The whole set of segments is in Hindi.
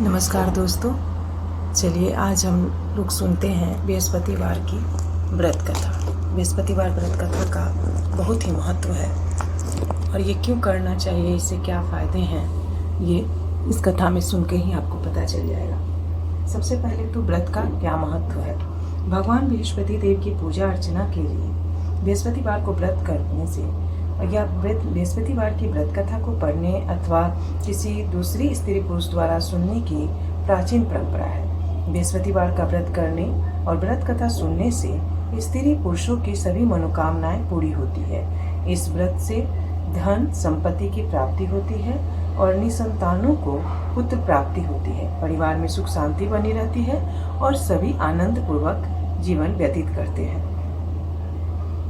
नमस्कार दोस्तों। चलिए आज हम लोग सुनते हैं बृहस्पतिवार की व्रत कथा। बृहस्पतिवार व्रत कथा का बहुत ही महत्व है और ये क्यों करना चाहिए, इससे क्या फ़ायदे हैं, ये इस कथा में सुन के ही आपको पता चल जाएगा। सबसे पहले तो व्रत का क्या महत्व है। भगवान बृहस्पति देव की पूजा अर्चना के लिए बृहस्पतिवार को व्रत करने से या बृहस्पतिवार की व्रत कथा को पढ़ने अथवा किसी दूसरी स्त्री पुरुष द्वारा सुनने की प्राचीन परंपरा है। बृहस्पतिवार का व्रत करने और व्रत कथा सुनने से स्त्री पुरुषों की सभी मनोकामनाएं पूरी होती है। इस व्रत से धन संपत्ति की प्राप्ति होती है और निसंतानों को पुत्र प्राप्ति होती है। परिवार में सुख शांति बनी रहती है और सभी आनंद पूर्वक जीवन व्यतीत करते हैं।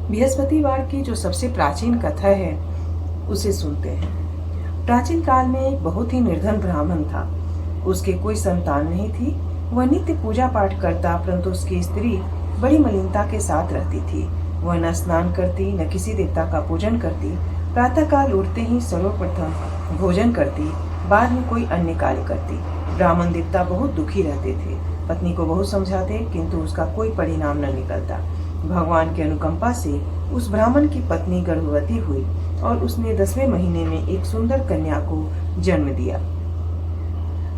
बृहस्पतिवार की जो सबसे प्राचीन कथा है उसे सुनते हैं। प्राचीन काल में एक बहुत ही निर्धन ब्राह्मण था। उसके कोई संतान नहीं थी। वह नित्य पूजा पाठ करता, परंतु उसकी स्त्री बड़ी मलिनता के साथ रहती थी। वह न स्नान करती, न किसी देवता का पूजन करती। प्रातःकाल उठते ही सर्वप्रथम भोजन करती, बाद में कोई अन्य कार्य करती। ब्राह्मण देवता बहुत दुखी रहते थे। पत्नी को बहुत समझाते, किंतु उसका कोई परिणाम न निकलता। भगवान की अनुकंपा से उस ब्राह्मण की पत्नी गर्भवती हुई और उसने 10वें महीने में एक सुंदर कन्या को जन्म दिया।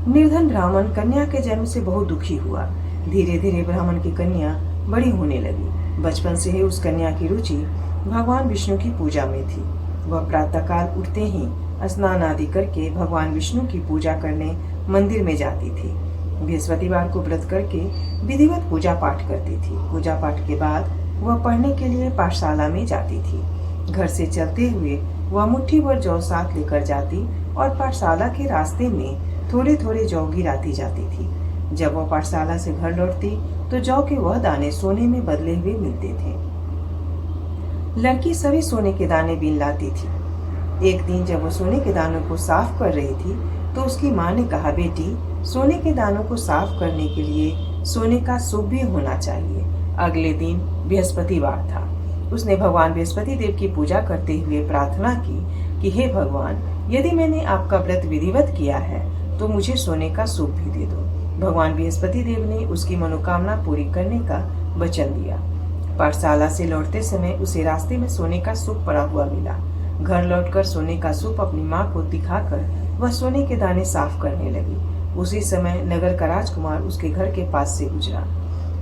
निर्धन ब्राह्मण कन्या के जन्म से बहुत दुखी हुआ। धीरे धीरे ब्राह्मण की कन्या बड़ी होने लगी। बचपन से ही उस कन्या की रुचि भगवान विष्णु की पूजा में थी। वह प्रातःकाल उठते ही स्नान आदि करके भगवान विष्णु की पूजा करने मंदिर में जाती थी। बृहस्पतिवार को व्रत करके विधिवत पूजा पाठ करती थी। पूजा पाठ के बाद वह पढ़ने के लिए पाठशाला में जाती थी। घर से चलते हुए वह मुट्ठी भर जौ साथ लेकर जाती और पाठशाला के रास्ते में थोड़े थोड़े जौ गिराती जाती थी। जब वह पाठशाला से घर लौटती तो जौ के वह दाने सोने में बदले हुए मिलते थे। लड़की सभी सोने के दाने बीन लाती थी। एक दिन जब वह सोने के दानों को साफ कर रही थी तो उसकी माँ ने कहा, बेटी, सोने के दानों को साफ करने के लिए सोने का सूप भी होना चाहिए। अगले दिन बृहस्पतिवार था। उसने भगवान बृहस्पति देव की पूजा करते हुए प्रार्थना की कि हे भगवान, यदि मैंने आपका व्रत विधिवत किया है तो मुझे सोने का सूप भी दे दो। भगवान बृहस्पति देव ने उसकी मनोकामना पूरी करने का वचन दिया। पाठशाला से लौटते समय उसे रास्ते में सोने का सूप पड़ा हुआ मिला। घर लौटकर सोने का सूप अपनी माँ को दिखाकर वह सोने के दाने साफ करने लगी। उसी समय नगर का राजकुमार उसके घर के पास से गुजरा।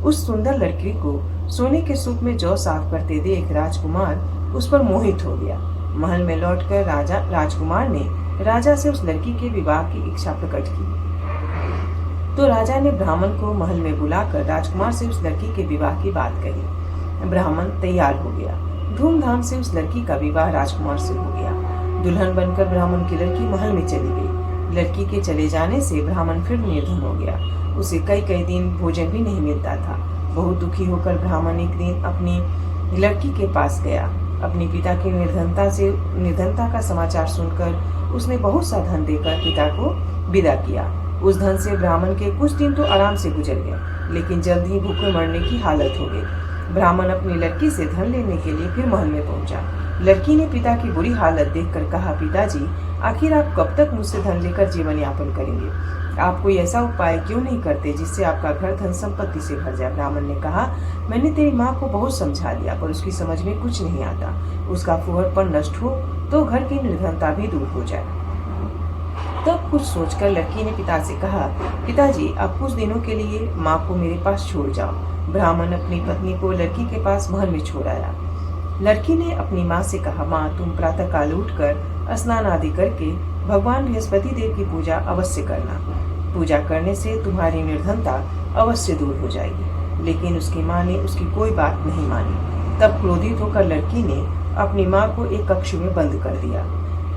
उस सुंदर लड़की को सोने के सूप में जौ साफ करते देख राजकुमार उस पर मोहित हो गया। महल में लौटकर राजकुमार ने राजा से उस लड़की के विवाह की इच्छा प्रकट की। तो राजा ने ब्राह्मण को महल में बुलाकर राजकुमार से उस लड़की के विवाह की बात कही। ब्राह्मण तैयार हो गया। धूमधाम से उस लड़की का विवाह राजकुमार से हो गया। दुल्हन बनकर ब्राह्मण की लड़की महल में चली गई। लड़की के चले जाने से ब्राह्मण फिर निर्धन हो गया। उसे कई दिन भोजन भी नहीं मिलता था। बहुत दुखी होकर ब्राह्मण एक दिन अपनी लड़की के पास गया। अपने पिता की निर्धनता का समाचार सुनकर उसने बहुत सा धन देकर पिता को विदा किया। उस धन से ब्राह्मण के कुछ दिन तो आराम से गुजर गए, लेकिन जल्द ही भूखे मरने की हालत हो गई। ब्राह्मण अपनी लड़की से धन लेने के लिए फिर महल में पहुंचा। लड़की ने पिता की बुरी हालत देखकर कहा, पिताजी, आखिर आप कब तक मुझसे धन लेकर जीवन यापन करेंगे? आप कोई ऐसा उपाय क्यों नहीं करते जिससे आपका घर धन संपत्ति से भर जाए? ब्राह्मण ने कहा, मैंने तेरी माँ को बहुत समझा लिया, पर उसकी समझ में कुछ नहीं आता। उसका फुहरपन नष्ट हो तो घर की निर्धनता भी दूर हो जाए। तब कुछ सोचकर लड़की ने पिता से कहा, पिताजी, आप कुछ दिनों के लिए माँ को मेरे पास छोड़ जाओ। ब्राह्मण अपनी पत्नी को लड़की के पास महल में छोड़ आया। लड़की ने अपनी माँ से कहा, माँ, तुम प्रातःकाल उठकर स्नान आदि करके भगवान बृहस्पति देव की पूजा अवश्य करना। पूजा करने से तुम्हारी निर्धनता अवश्य दूर हो जाएगी। लेकिन उसकी माँ ने उसकी कोई बात नहीं मानी। तब क्रोधित होकर लड़की ने अपनी माँ को एक कक्ष में बंद कर दिया।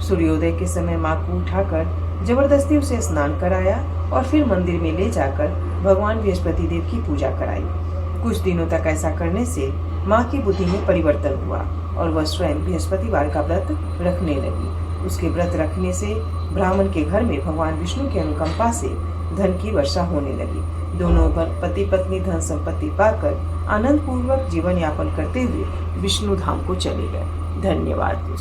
सूर्योदय के समय माँ को उठाकर जबरदस्ती उसे स्नान कराया और फिर मंदिर में ले जाकर भगवान बृहस्पति देव की पूजा कराई। कुछ दिनों तक ऐसा करने से माँ की बुद्धि में परिवर्तन हुआ और वह स्वयं बृहस्पतिवार का व्रत रखने लगी। उसके व्रत रखने से ब्राह्मण के घर में भगवान विष्णु की अनुकंपा से धन की वर्षा होने लगी। दोनों पति पत्नी धन संपत्ति पाकर आनंद पूर्वक जीवन यापन करते हुए विष्णु धाम को चले गए। धन्यवाद।